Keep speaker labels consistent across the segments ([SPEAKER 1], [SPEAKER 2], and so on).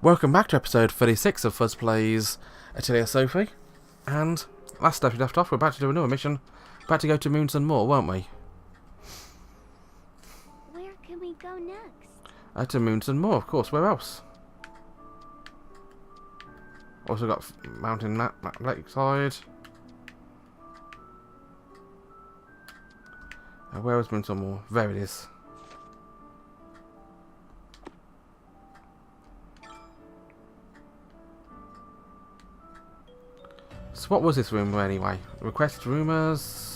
[SPEAKER 1] Welcome back to episode 36 of Fuzz Plays Atelier Sophie. And last time we left off, we're about to do another mission. About to go to Moons and More, weren't we?
[SPEAKER 2] Where can we go next?
[SPEAKER 1] To Moons and More, of course. Where else? Also got Mountain Lakeside. Where was Moons and More? There it is. So what was this room anyway? Request rumours.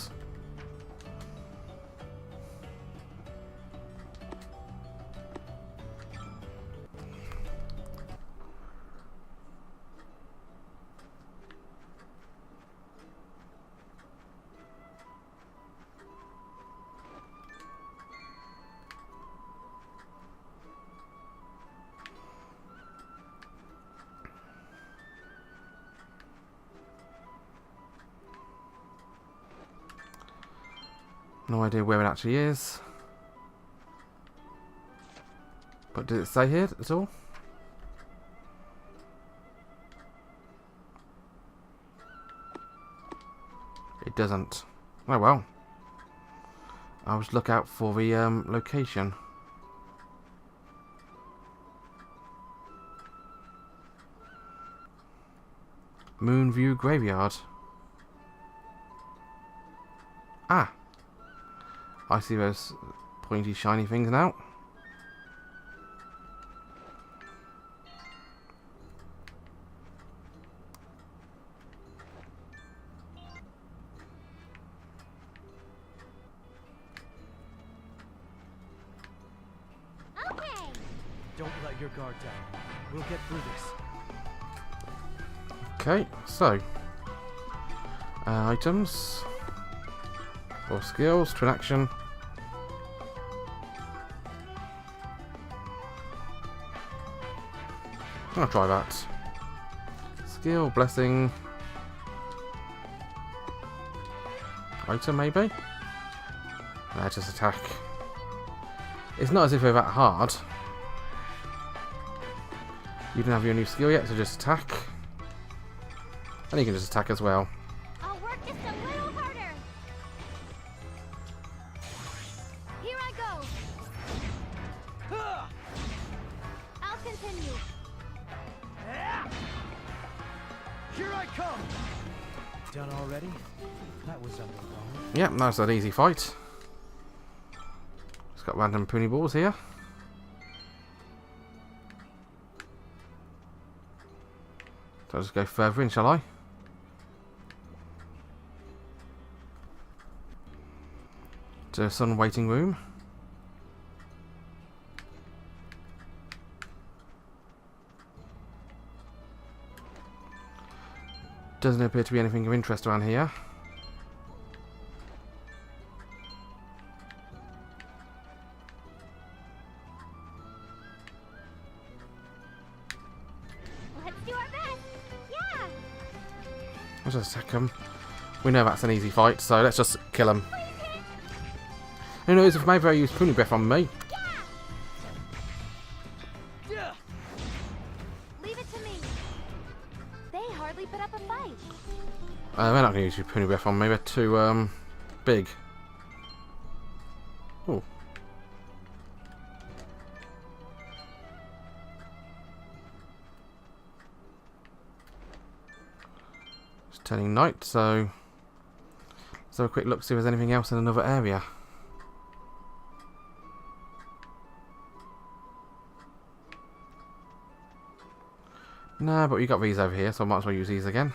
[SPEAKER 1] No idea where it actually is. But did it say here at all? It doesn't. Oh well. I'll just look out for the location. Moonview Graveyard. Ah! I see those pointy shiny things now.
[SPEAKER 2] Okay.
[SPEAKER 3] Don't let your guard down. We'll get through this.
[SPEAKER 1] Okay, so items or skills, twin action. I'll try that. Skill, blessing, item maybe. Just attack. It's not as if they're that hard. You don't have your new skill yet, so just attack. And you can just attack as well.
[SPEAKER 2] I'll work just a little harder. Here I go. I'll continue.
[SPEAKER 3] Here I come. Done already? That was underwhelming.
[SPEAKER 1] Yep, that's an easy fight. Just got random pony balls here. So I'll just go further in, shall I? To sun waiting room. Doesn't appear to be anything of interest around here.
[SPEAKER 2] Let's do our best. Yeah.
[SPEAKER 1] Let's just attack him. We know that's an easy fight, so let's just kill him. Who knows if maybe I use pony breath on me?
[SPEAKER 3] Yeah.
[SPEAKER 2] Leave it to me. They hardly put up a fight.
[SPEAKER 1] We're not going to use your pony breath on me. They're too big. Oh. It's turning night, so let's have a quick look, see if there's anything else in another area. Nah, but we got these over here, so I might as well use these again.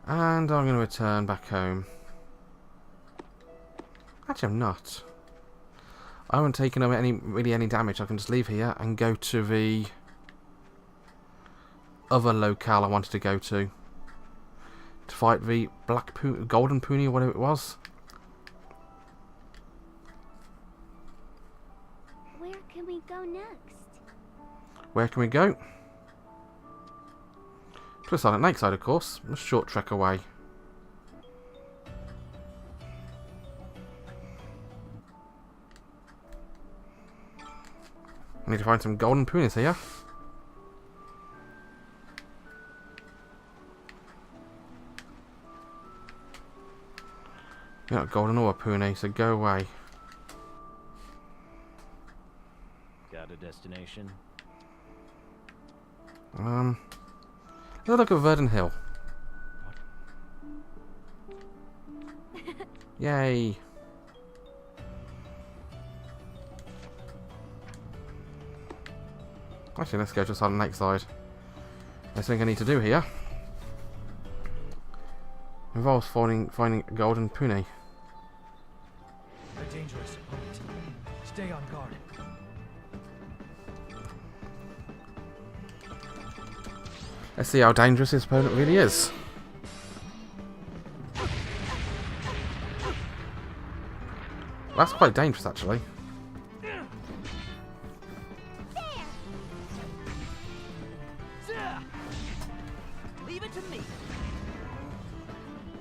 [SPEAKER 1] And I'm going to return back home. Actually, I'm not. I haven't taken really any damage. I can just leave here and go to the other locale I wanted to go to fight the golden pony or whatever it was.
[SPEAKER 2] Where can we go next?
[SPEAKER 1] Where can we go? To the Silent Lakeside, of course. A short trek away. I need to find some golden punis here. You're not golden or a puni, so go away.
[SPEAKER 3] Got a destination?
[SPEAKER 1] Let's look at Verdant Hill. Yay! Actually, let's go just on the next side. There's something I need to do here. Involves finding a golden puni.
[SPEAKER 3] They're dangerous. Stay on guard.
[SPEAKER 1] Let's see how dangerous this opponent really is. That's quite dangerous, actually.
[SPEAKER 3] Leave it to me.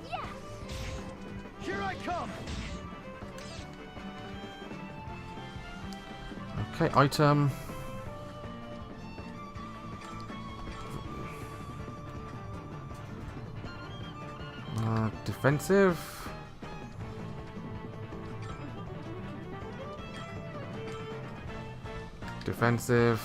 [SPEAKER 3] Yeah. Here I come.
[SPEAKER 1] Okay, item. Defensive. Defensive.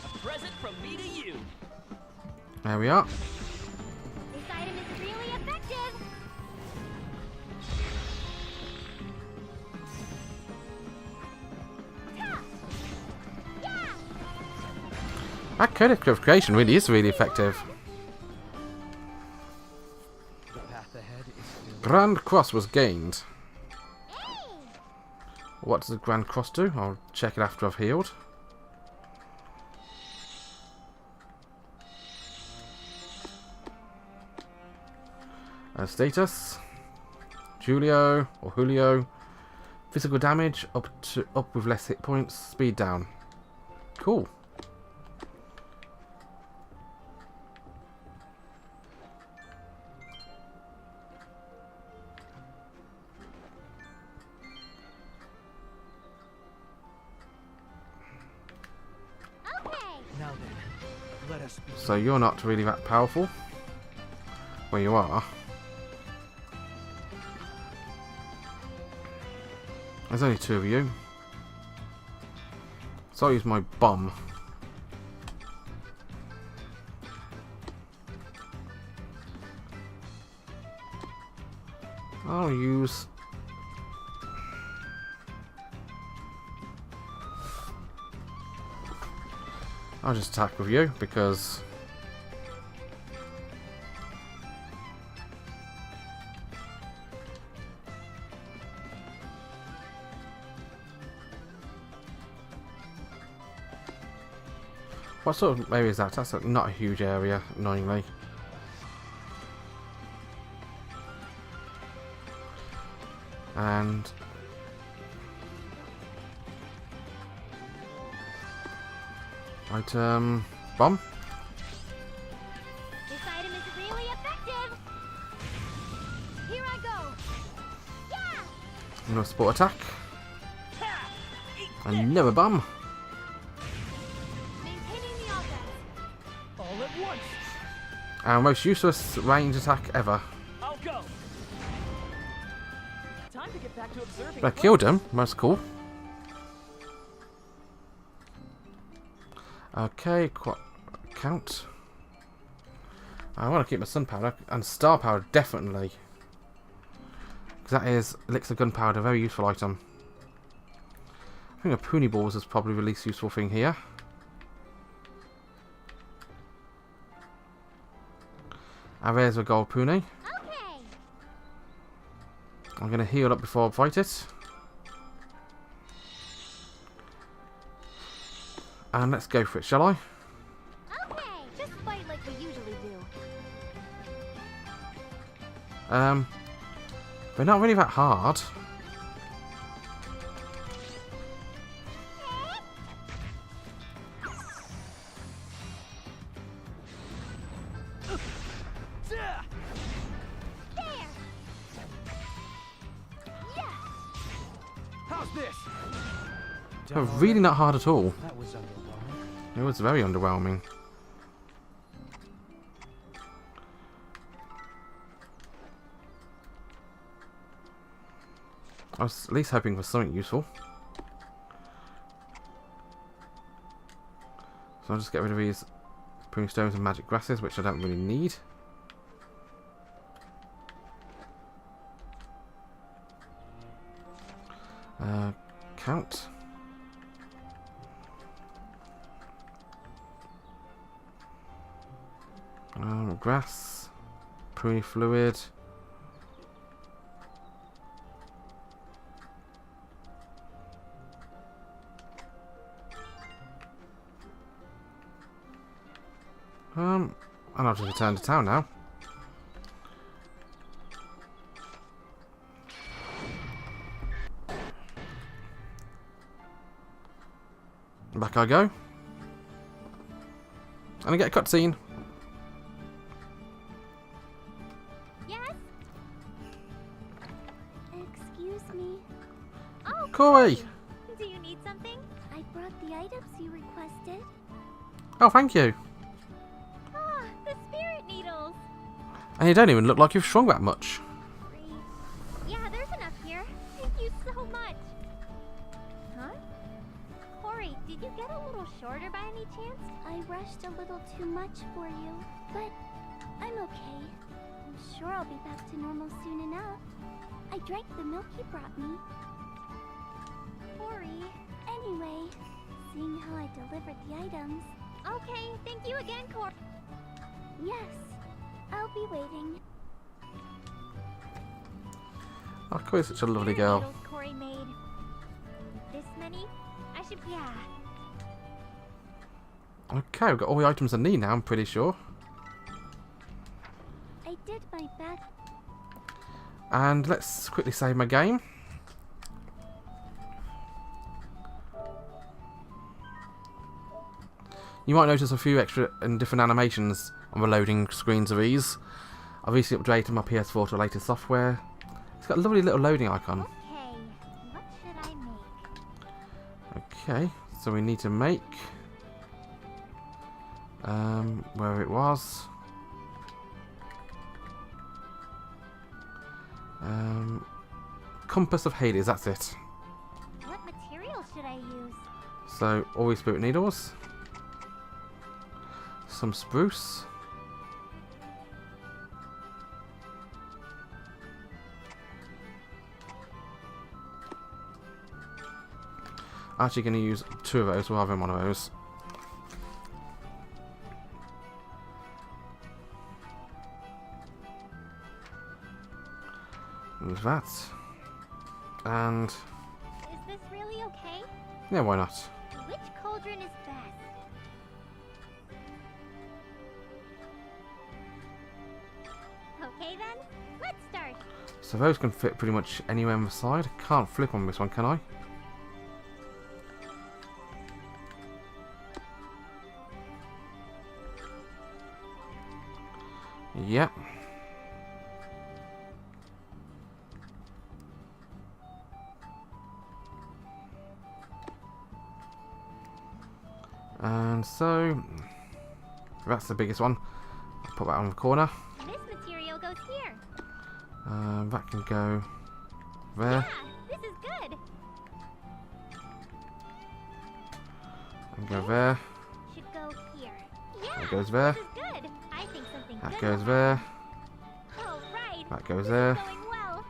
[SPEAKER 3] A present from me to you.
[SPEAKER 1] There we are.
[SPEAKER 2] This item is really effective.
[SPEAKER 1] That code of creation really is really effective.
[SPEAKER 3] The path ahead is still
[SPEAKER 1] Grand Cross was gained.
[SPEAKER 2] Hey!
[SPEAKER 1] What does the Grand Cross do? I'll check it after I've healed. Status. Julio or Julio. Physical damage up with less hit points. Speed down. Cool.
[SPEAKER 3] now then. Let us begin.
[SPEAKER 1] So you're not really that powerful. Well, you are. There's only two of you. So I'll use my bomb. I'll use... I'll just attack with you because... What sort of area is that? That's not a huge area, annoyingly. And... item... bomb?
[SPEAKER 2] This item is really effective. Here I go. Yeah!
[SPEAKER 1] I'm gonna support attack. Another bomb.
[SPEAKER 2] Maintaining the offense.
[SPEAKER 3] All at once.
[SPEAKER 1] Our most useless range attack ever.
[SPEAKER 3] I'll go. Time to get back to observing.
[SPEAKER 1] I killed him. That's cool. Okay, count. I want to keep my sun powder and star powder definitely, because that is elixir gunpowder, very useful item. I think a puny balls is probably the least useful thing here. And there's a gold puny.
[SPEAKER 2] Okay.
[SPEAKER 1] I'm going to heal up before I fight it. And let's go for it, shall I?
[SPEAKER 2] Okay. Just fight like we usually do.
[SPEAKER 1] They're not really that hard.
[SPEAKER 3] How's this?
[SPEAKER 1] They're really not hard at all.
[SPEAKER 3] That was underwhelming.
[SPEAKER 1] It was very underwhelming. I was at least hoping for something useful. So I'll just get rid of these pruning stones and magic grasses, which I don't really need. Count. Grass. Pruning fluid. And I'll just return to town now. Back I go. And I get a cutscene.
[SPEAKER 2] Yes? Excuse me. Oh,
[SPEAKER 1] Koei!
[SPEAKER 2] do you need something? I brought the items you requested.
[SPEAKER 1] Oh, thank you.
[SPEAKER 2] Ah, the spirit needles.
[SPEAKER 1] And you don't even look like you've shrunk that much.
[SPEAKER 2] Great. Yeah, there's enough here. Thank you so much. Huh? Corey, did you get a little shorter by any chance? I rushed a little too much for you, but I'm okay. I'm sure I'll be back to normal soon enough. I drank the milk you brought me. Corey. Anyway, seeing how I delivered the items. Okay, thank you again, Corey. Yes, I'll be waiting.
[SPEAKER 1] Oh, Koei's such a lovely
[SPEAKER 2] Spirit
[SPEAKER 1] girl.
[SPEAKER 2] needles Corey made. This many? I should, yeah.
[SPEAKER 1] Okay, we've got all the items I need now, I'm pretty sure.
[SPEAKER 2] I did my best.
[SPEAKER 1] And let's quickly save my game. You might notice a few extra and different animations on the loading screens of these. I've recently updated my PS4 to the latest software. It's got a lovely little loading icon.
[SPEAKER 2] Okay, what should I make?
[SPEAKER 1] Okay, so we need to make where it was. Compass of Hades, that's it.
[SPEAKER 2] What material should I use?
[SPEAKER 1] So, all these spirit needles. Some spruce. I'm actually going to use 2 of those rather than 1 of those. There's that. And
[SPEAKER 2] Is this really okay?
[SPEAKER 1] yeah, why not?
[SPEAKER 2] Which cauldron is best? Okay then, let's start.
[SPEAKER 1] So those can fit pretty much anywhere on the side. Can't flip on this one, can I? Yep. And so that's the biggest one. I'll put that on the corner.
[SPEAKER 2] This material goes here.
[SPEAKER 1] That can go there.
[SPEAKER 2] Yeah, this is good.
[SPEAKER 1] And go there.
[SPEAKER 2] Should go here. Yeah,
[SPEAKER 1] That goes there.
[SPEAKER 2] this is good. I think something
[SPEAKER 1] That
[SPEAKER 2] good
[SPEAKER 1] goes
[SPEAKER 2] will
[SPEAKER 1] there.
[SPEAKER 2] happen. All right.
[SPEAKER 1] That goes
[SPEAKER 2] This
[SPEAKER 1] there.
[SPEAKER 2] is going well.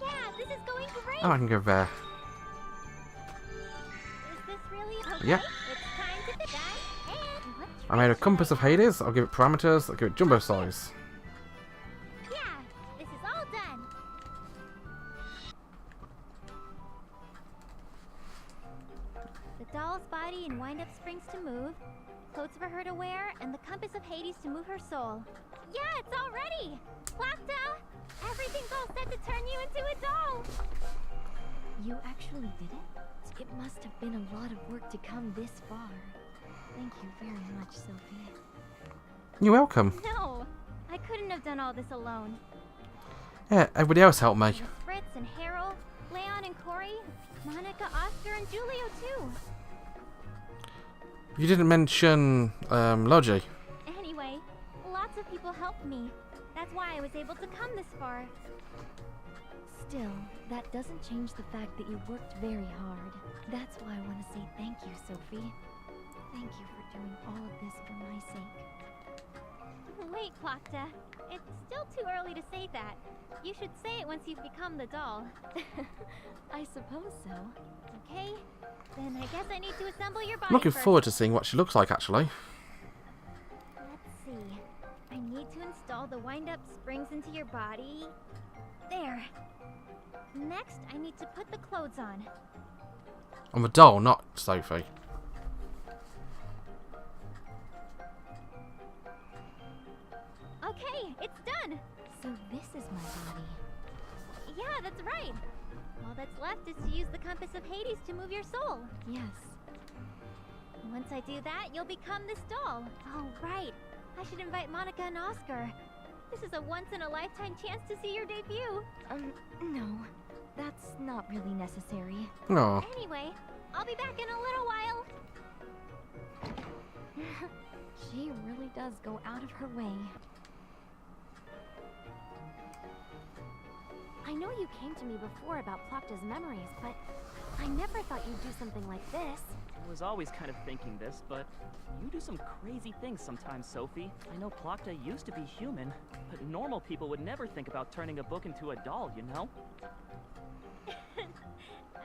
[SPEAKER 2] Yeah, this is going great.
[SPEAKER 1] Oh, I can go there.
[SPEAKER 2] Is this really okay?
[SPEAKER 1] Yep.
[SPEAKER 2] It's time to fit that. And what
[SPEAKER 1] I made a
[SPEAKER 2] trick
[SPEAKER 1] compass
[SPEAKER 2] should
[SPEAKER 1] of Hades. I'll give it parameters. I'll give it jumbo size.
[SPEAKER 2] Yeah, this is all done. The doll's body and wind-up springs to move, clothes for her to wear, and the compass of Hades to move her soul. Yeah, it's all ready! Plachta! Everything's all set to turn you into a doll!
[SPEAKER 4] You actually did it? It must have been a lot of work to come this far. Thank you very much, Sophie.
[SPEAKER 1] You're welcome.
[SPEAKER 2] No, I couldn't have done all this alone.
[SPEAKER 1] Yeah, everybody else helped me.
[SPEAKER 2] With Fritz and Harold, Leon and Corey, Monica, Oscar, and Julio too.
[SPEAKER 1] You didn't mention Logie.
[SPEAKER 2] Anyway, lots of people helped me. That's why I was able to come this far.
[SPEAKER 4] Still, that doesn't change the fact that you worked very hard. That's why I want to say thank you, Sophie. Thank you for doing all of this for my sake.
[SPEAKER 2] Wait, Plachta. It's still too early to say that. You should say it once you've become the doll.
[SPEAKER 4] I suppose so.
[SPEAKER 2] Okay? Then I guess I need to assemble your body
[SPEAKER 1] I'm looking
[SPEAKER 2] first.
[SPEAKER 1] forward to seeing what she looks like, actually.
[SPEAKER 2] Let's see. I need to install the wind-up springs into your body. There. Next, I need to put the clothes on.
[SPEAKER 1] I'm a doll, not Sophie.
[SPEAKER 2] Okay, it's done.
[SPEAKER 4] So this is my body.
[SPEAKER 2] Yeah, that's right. All that's left is to use the compass of Hades to move your soul.
[SPEAKER 4] Yes.
[SPEAKER 2] Once I do that, you'll become this doll. Oh, right. I should invite Monica and Oscar. This is a once-in-a-lifetime chance to see your debut.
[SPEAKER 4] No. That's not really necessary.
[SPEAKER 1] Oh,
[SPEAKER 2] Anyway, I'll be back in a little while.
[SPEAKER 4] She really does go out of her way.
[SPEAKER 5] I know you came to me before about Plachta's memories, but I never thought you'd do something like this.
[SPEAKER 3] I was always kind of thinking this, but you do some crazy things sometimes, Sophie. I know Plachta used to be human, but normal people would never think about turning a book into a doll, you know?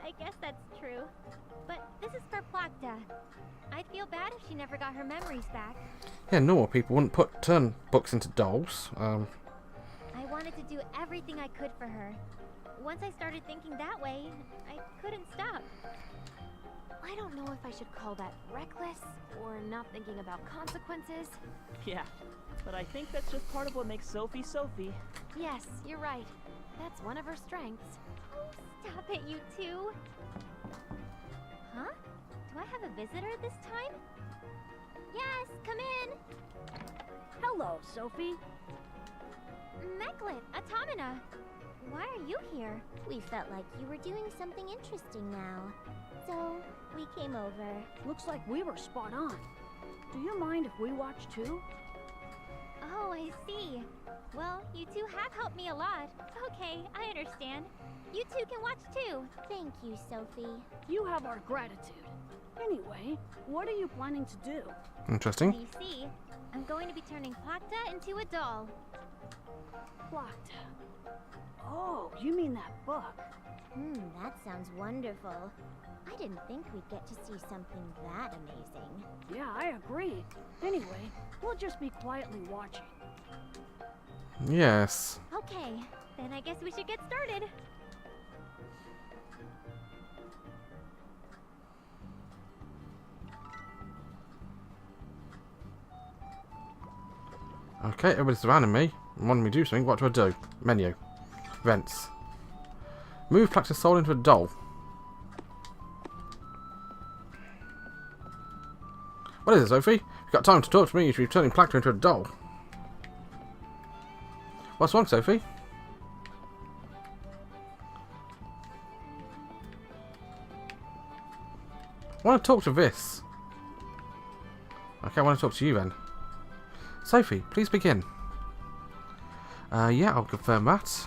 [SPEAKER 2] I guess that's true. But this is for Plachta. I'd feel bad if she never got her memories back.
[SPEAKER 1] yeah, normal people wouldn't turn books into dolls.
[SPEAKER 2] I wanted to do everything I could for her. Once I started thinking that way, I couldn't stop.
[SPEAKER 5] I don't know if I should call that reckless or not thinking about consequences.
[SPEAKER 3] Yeah, but I think that's just part of what makes Sophie Sophie.
[SPEAKER 5] Yes, you're right. That's one of her strengths.
[SPEAKER 2] Oh, stop it, you two. Huh? Do I have a visitor this time? Yes, come in.
[SPEAKER 5] Hello, Sophie.
[SPEAKER 2] Meklet, Automata. Why are you here?
[SPEAKER 6] We felt like you were doing something interesting now. So, we came over.
[SPEAKER 7] Looks like we were spot on. Do you mind if we watch too?
[SPEAKER 2] Oh, I see. Well, you two have helped me a lot. Okay, I understand. You two can watch too.
[SPEAKER 6] Thank you, Sophie.
[SPEAKER 7] You have our gratitude. Anyway, what are you planning to do?
[SPEAKER 1] Interesting.
[SPEAKER 2] You see, I'm going to be turning Plachta into a doll.
[SPEAKER 7] Plachta. Oh, you mean that book?
[SPEAKER 6] That sounds wonderful. I didn't think we'd get to see something that amazing.
[SPEAKER 7] Yeah, I agree. Anyway, we'll just be quietly watching.
[SPEAKER 1] Yes.
[SPEAKER 2] Okay, then I guess we should get started.
[SPEAKER 1] Okay, everybody's surrounding me. Wanting me to do something. What do I do? Menu. Events. Move Plachta's soul into a doll. What is it, Sophie? You've got time to talk to me. You should be turning Plachta into a doll. What's wrong, Sophie? I want to talk to this. Okay, I want to talk to you then. Sophie, please begin. Yeah, I'll confirm that.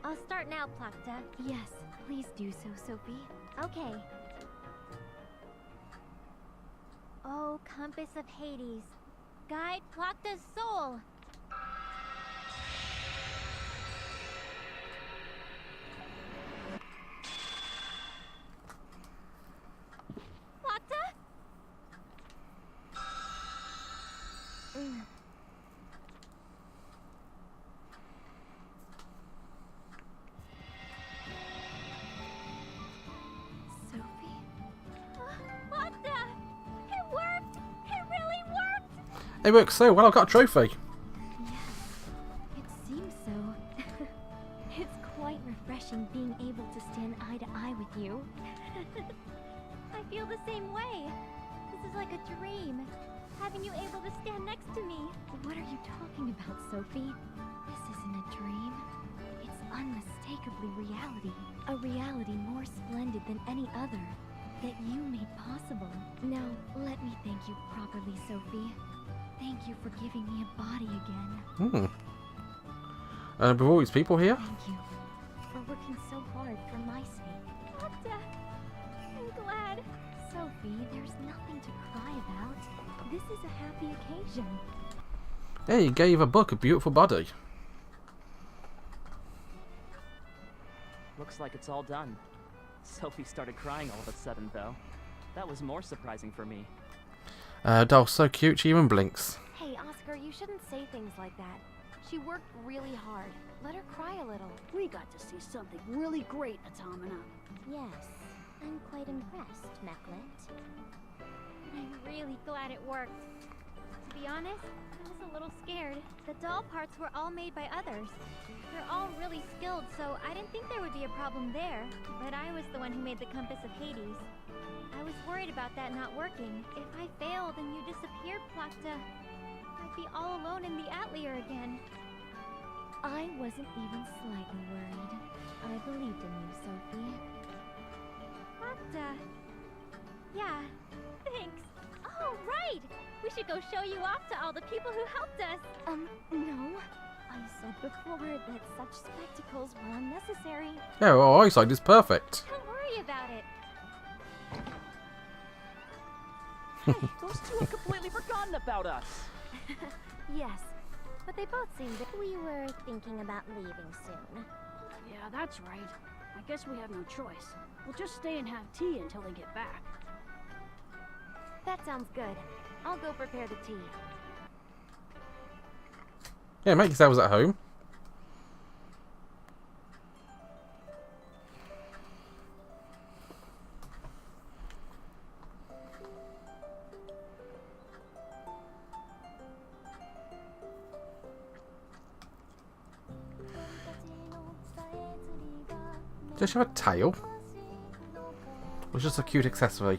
[SPEAKER 2] I'll start now, Plachta.
[SPEAKER 4] Yes, please do so, Sophie.
[SPEAKER 2] Okay. Oh, compass of Hades. Guide Plachta's soul. Plachta?
[SPEAKER 4] Sophie?
[SPEAKER 2] Plachta! It worked! It really worked!
[SPEAKER 1] It works so well. I've got a trophy.
[SPEAKER 4] It seems so. It's quite refreshing being able to stand eye to eye with you.
[SPEAKER 2] feel the same way. This is like a dream. Having you able to stand next to me.
[SPEAKER 4] What are you talking about, Sophie? This isn't a dream. It's unmistakably reality. A reality more splendid than any other. That you made possible. Now, let me thank you properly, Sophie. Thank you for giving me a body again.
[SPEAKER 1] With all these people here?
[SPEAKER 4] Thank you for working so hard for my sake.
[SPEAKER 2] Plachta, I'm glad.
[SPEAKER 4] Sophie, there's nothing to cry about. This is a happy occasion.
[SPEAKER 1] Hey, you gave a book a beautiful body.
[SPEAKER 3] Looks like it's all done. Sophie started crying all of a sudden, though. That was more surprising for me.
[SPEAKER 1] Doll's so cute, she even blinks.
[SPEAKER 5] Hey, Oscar, you shouldn't say things like that. She worked really hard. Let her cry a little.
[SPEAKER 7] We got to see something really great, Automata.
[SPEAKER 6] Yes, I'm quite impressed, Meklet.
[SPEAKER 2] I'm really glad it worked. To be honest, I was a little scared. The doll parts were all made by others. They're all really skilled, so I didn't think there would be a problem there. But I was the one who made the Compass of Hades. I was worried about that not working. If I failed and you disappeared, Plachta, I'd be all alone in the Atelier again.
[SPEAKER 4] I wasn't even slightly worried. I believed in you, Sophie.
[SPEAKER 2] Plachta. Yeah, thanks. Oh, right! We should go show you off to all the people who helped us.
[SPEAKER 4] No. I said before that such spectacles were unnecessary.
[SPEAKER 1] Yeah, our eyesight is perfect.
[SPEAKER 2] Don't worry about it.
[SPEAKER 3] Hey, those two have completely forgotten about us.
[SPEAKER 5] Yes, but they both seemed
[SPEAKER 6] We were thinking about leaving soon.
[SPEAKER 7] Yeah, that's right. I guess we have no choice. We'll just stay and have tea until they get back.
[SPEAKER 5] That sounds good. I'll go prepare the tea.
[SPEAKER 1] Yeah, make yourselves at home. Does she have a tail? Or just a cute accessory?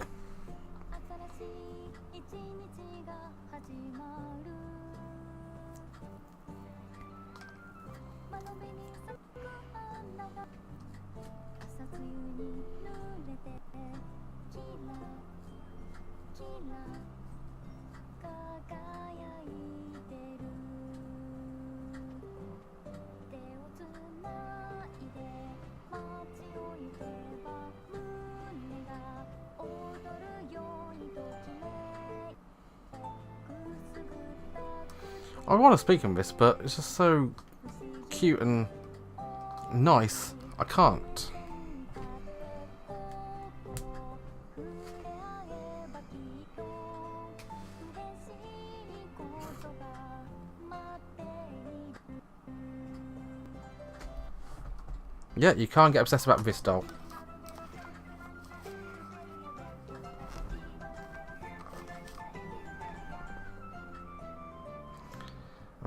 [SPEAKER 1] I want to speak on this, but it's just so cute and nice. I can't. Yeah, you can't get obsessed about this doll.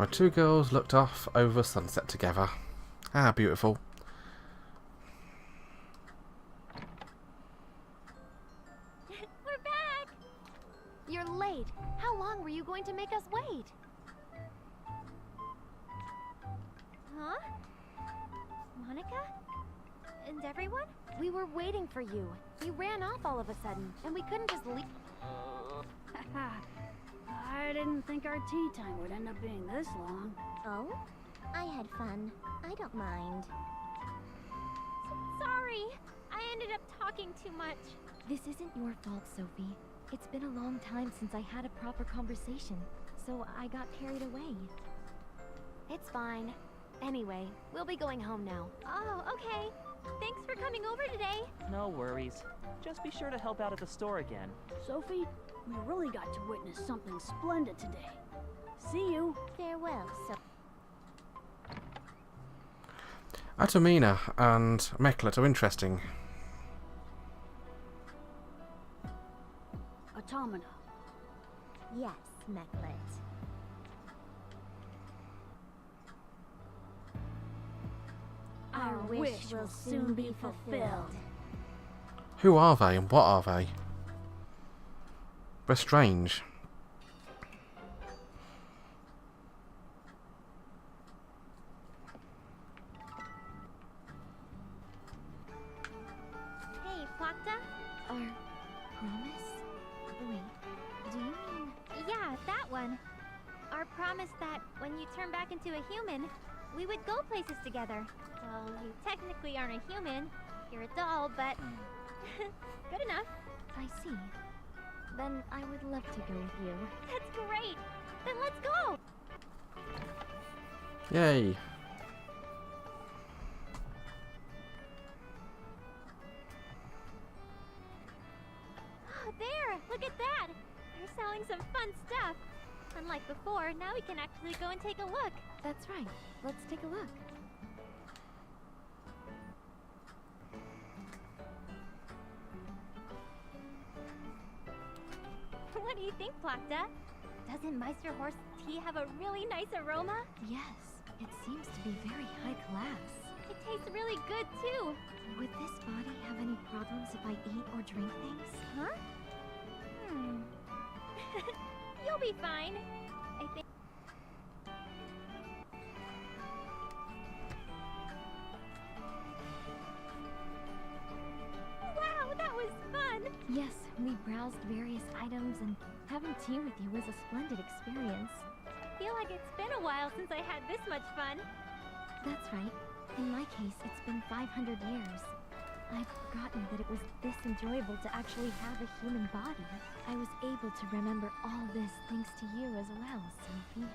[SPEAKER 1] Our two girls looked off over sunset together. Ah, beautiful.
[SPEAKER 2] We're back!
[SPEAKER 5] You're late. How long were you going to make us wait?
[SPEAKER 2] Huh? Monica? And everyone?
[SPEAKER 5] We were waiting for you. You ran off all of a sudden, and we couldn't just leave.
[SPEAKER 7] I didn't think our tea time would end up being this long.
[SPEAKER 6] Oh? I had fun. I don't mind.
[SPEAKER 2] Sorry! I ended up talking too much.
[SPEAKER 4] This isn't your fault, Sophie. It's been a long time since I had a proper conversation, so I got carried away.
[SPEAKER 5] It's fine. Anyway, we'll be going home now.
[SPEAKER 2] Oh, okay. Thanks for coming over today.
[SPEAKER 3] No worries. Just be sure to help out at the store again.
[SPEAKER 7] Sophie, we really got to witness something splendid today. See you.
[SPEAKER 6] Farewell, so
[SPEAKER 1] Atomina and Meklet are interesting.
[SPEAKER 7] Automata.
[SPEAKER 6] yes, Meklet.
[SPEAKER 7] Our wish will soon be fulfilled.
[SPEAKER 1] Who are they and what are they? But strange.
[SPEAKER 2] Hey, Plachta?
[SPEAKER 4] Our promise? Wait, do you mean...
[SPEAKER 2] Yeah, that one. Our promise that when you turn back into a human, we would go places together. Well, you technically aren't a human. You're a doll, but... good enough.
[SPEAKER 4] I see. Then I would love to go with you.
[SPEAKER 2] That's great! Then let's go!
[SPEAKER 1] Yay.
[SPEAKER 2] Oh, there! Look at that! They're selling some fun stuff. Unlike before, now we can actually go and take a look.
[SPEAKER 4] That's right. Let's take a look.
[SPEAKER 2] What do you think, Plachta? Doesn't Meister Horse tea have a really nice aroma?
[SPEAKER 4] Yes, it seems to be very high class.
[SPEAKER 2] It tastes really good, too.
[SPEAKER 4] Would this body have any problems if I eat or drink things?
[SPEAKER 2] Huh? You'll be fine. I think... Wow, that was fun!
[SPEAKER 4] Yes, we browsed various items, and having tea with you was a splendid experience.
[SPEAKER 2] I feel like it's been a while since I had this much fun.
[SPEAKER 4] That's right. In my case, it's been 500 years. I'd forgotten that it was this enjoyable to actually have a human body. I was able to remember all this thanks to you as well, Sophie.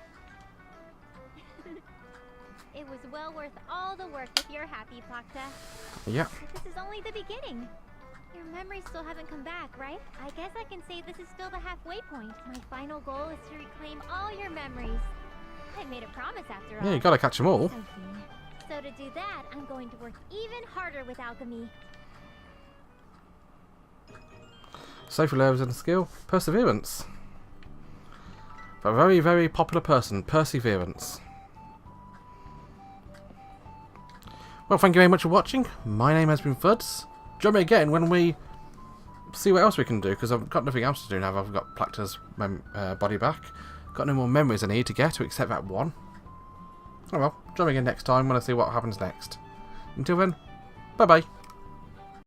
[SPEAKER 2] It was well worth all the work if you're happy, Plachta.
[SPEAKER 1] Yeah.
[SPEAKER 2] But this is only the beginning. Your memories still haven't come back, right? I guess I can say this is still the halfway point. My final goal is to reclaim all your memories. I made a promise after all.
[SPEAKER 1] Yeah, you gotta catch them all.
[SPEAKER 4] Sophie.
[SPEAKER 2] So to do that, I'm going to work even harder with alchemy.
[SPEAKER 1] Sophie learns in the skill Perseverance. For a very, very popular person, Perseverance. Well, thank you very much for watching. My name has been Fuds. Join me again when we see what else we can do, because I've got nothing else to do now. I've got Plachta's body back. Got no more memories I need to get to, except that one. Oh well, join me again next time when I see what happens next. Until then, bye bye.